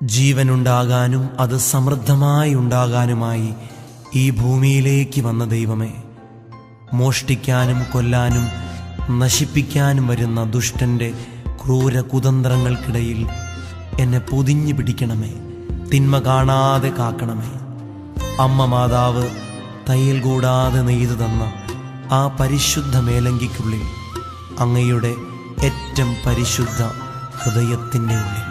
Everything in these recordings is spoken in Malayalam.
ജീവനുണ്ടാകാനും അത് സമൃദ്ധമായി ഉണ്ടാകാനുമായി ഈ ഭൂമിയിലേക്ക് വന്ന ദൈവമേ, മോഷ്ടിക്കാനും കൊല്ലാനും നശിപ്പിക്കാനും വരുന്ന ദുഷ്ടൻ്റെ ക്രൂര കുതന്ത്രങ്ങൾക്കിടയിൽ എന്നെ പൊതിഞ്ഞു പിടിക്കണമേ, തിന്മ കാണാതെ കാക്കണമേ. അമ്മ മാതാവ് തയ്യൽ കൂടാതെ നെയ്തു തന്ന ആ പരിശുദ്ധ മേലങ്കിക്കുള്ളിൽ, അങ്ങയുടെ ഏറ്റവും പരിശുദ്ധ ഹൃദയത്തിൻ്റെ ഉള്ളിൽ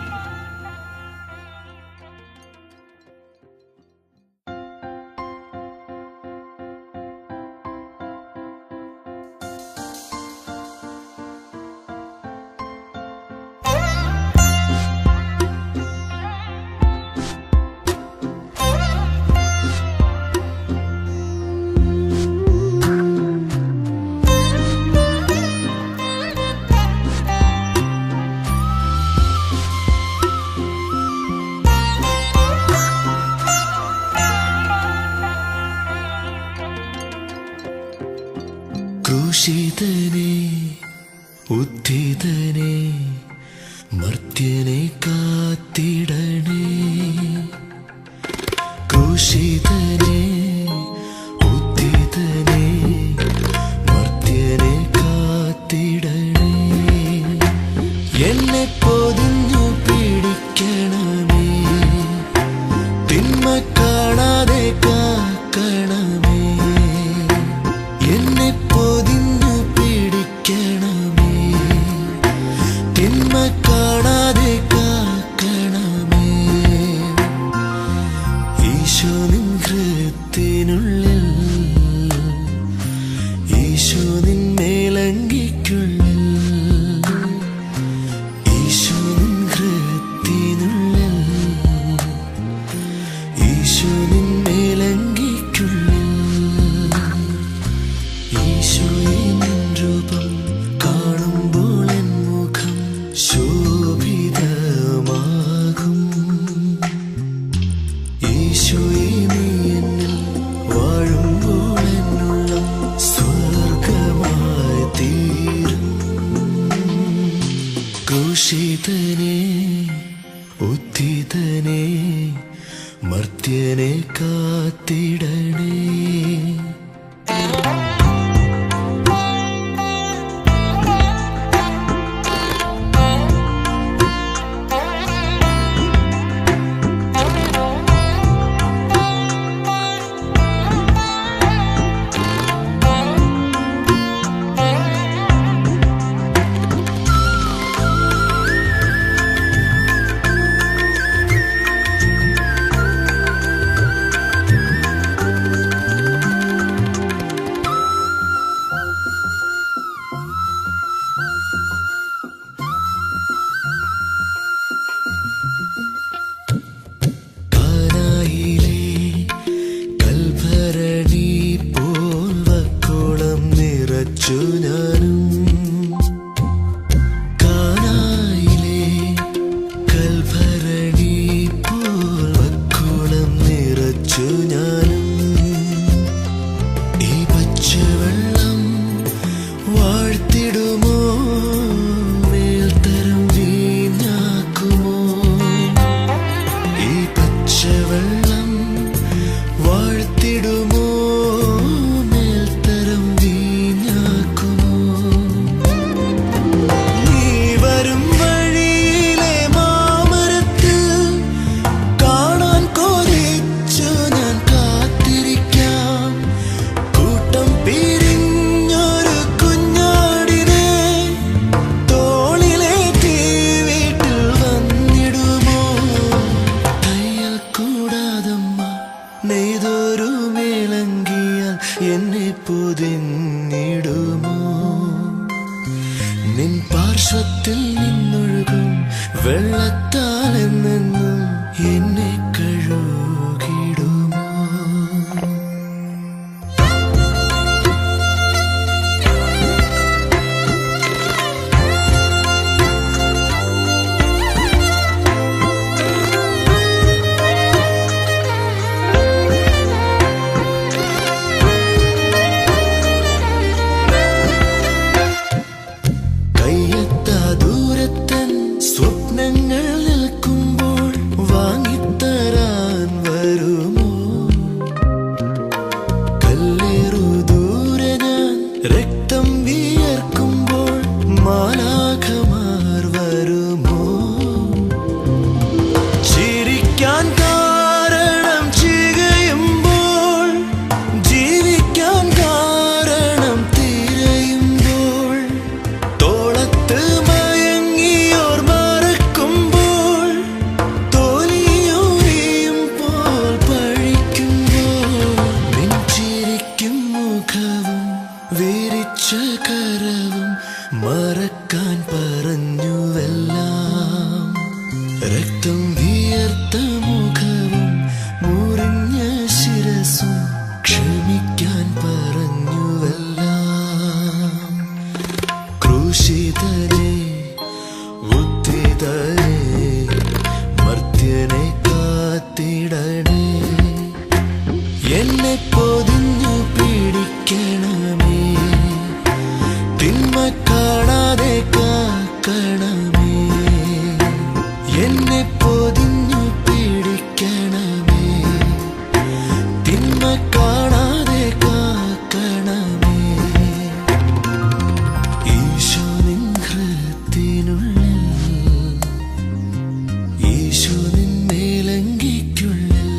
ക്രൂശിതനേ, ഉദ്ധിതനേ, മർത്യനെ കാത്തിടണേ. ക്രൂശിതനേ, ഉദ്ധിതനേ, മർത്യനെ കാത്തിടണേ. എന്നെ പൊതിഞ്ഞു പിടിക്കണമേ, തിന്മ കാണാതെ കാക്കണമേ. എന്നെ പൊതിഞ്ഞു പിടിക്കണമേ, തിന്മ കാണാതെ കാക്കണമേ. ഈശോ നിൻ ഹൃത്തിനുള്ളിൽ, ഈശോ നിൻ മേലങ്കിക്കുള്ളിൽ, ഈശോ നിൻ ഹൃത്തിനുള്ളിൽ, ഈശോ നിൻ മേലങ്കിക്കുള്ളിൽ. ഈശോയെ നിൻ രൂപം കാണുമ്പോൾ എൻ മുഖം ശോഭിതമാകും. ഈശോയെ നീ എന്നിൽ വാഴുമ്പോൾ എന്നുള്ളം സ്വർഗമായി തീരും. ക്രൂശിതനേ, ഉദ്ധിതനേ, മർത്യനെ കാത്തിടണേ. ഞാനും കാനായിലെ കൽഭരണി പോൽ വക്കുളം നിറച്ചു ഞാനും. ഈ പച്ചവെള്ളം വാഴ്ത്തിടുമോ, മേൽത്തരം വീഞ്ഞാക്കുമോ. ഈ പച്ചവെള്ളം വാഴ്ത്തിടുമോ, നെയ്തൊരു മേലങ്കിയാൽ എന്നെ പൊതിഞ്ഞിടുമോ. നിൻ പാർശ്വത്തിൽ നിന്നൊഴുകും വെള്ളത്താൽ എന്നെന്നും എന്നെ കഴുകിടുമോ. സ്വപ്നങ്ങൾ നിൽക്കുമ്പോൾ വാങ്ങിത്തരാൻ വരുമോ? കല്ലേറു ദൂരെ ഞാൻ രക്തം വിയർക്കുമ്പോൾ മാലാഖമാർ വരുമോ? ചിരിക്കാൻ കാരണം ചികയുമ്പോൾ, ജീവിക്കാൻ കാരണം തിരയുമ്പോൾ, തോളത്ത് മയങ്ങിയോർ മറക്കുമ്പോൾ, തോലിയൂരിയുമ്പോൾ പഴിക്കുമ്പോൾ, നെഞ്ചിരിക്കും മുഖവും വിരിച്ച കരവും മറക്കാൻ പറഞ്ഞുവെല്ലാം. രക്തം വിയർത്ത മുഖവും മുറിഞ്ഞ ശിരസും ക്ഷമിക്കാൻ പറഞ്ഞുവെല്ലാം. ക്രൂശിതനെ ഉദ്ധിതനെ മർത്യനെ കാത്തിടണേ. എന്നെ പൊതിഞ്ഞു പിടിക്കണമേ, തിന്മ കാണാതെ കാക്കണമേ. എന്നെ പൊതിഞ്ഞു പിടിക്കണമേ, തിന്മ കാണാതെ കാക്കണമേ. ഈശോ നിൻ ഹൃത്തിനുള്ളിൽ, ഈശോ നിൻ മേലങ്കിക്കുള്ളിൽ,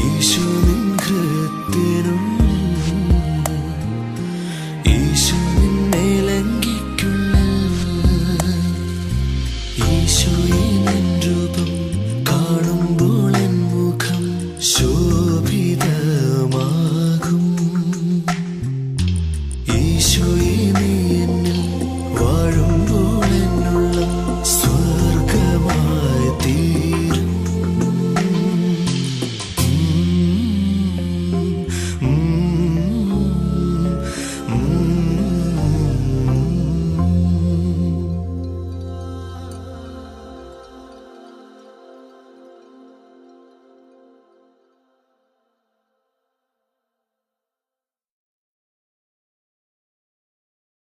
ഈശോ നിൻ ഹൃത്തിനുള്ളിൽ, ഈശോ നിൻ മേലങ്കിക്കുള്ളിൽ. ഈശോയെ നിൻ രൂപം കാണുമ്പോൾ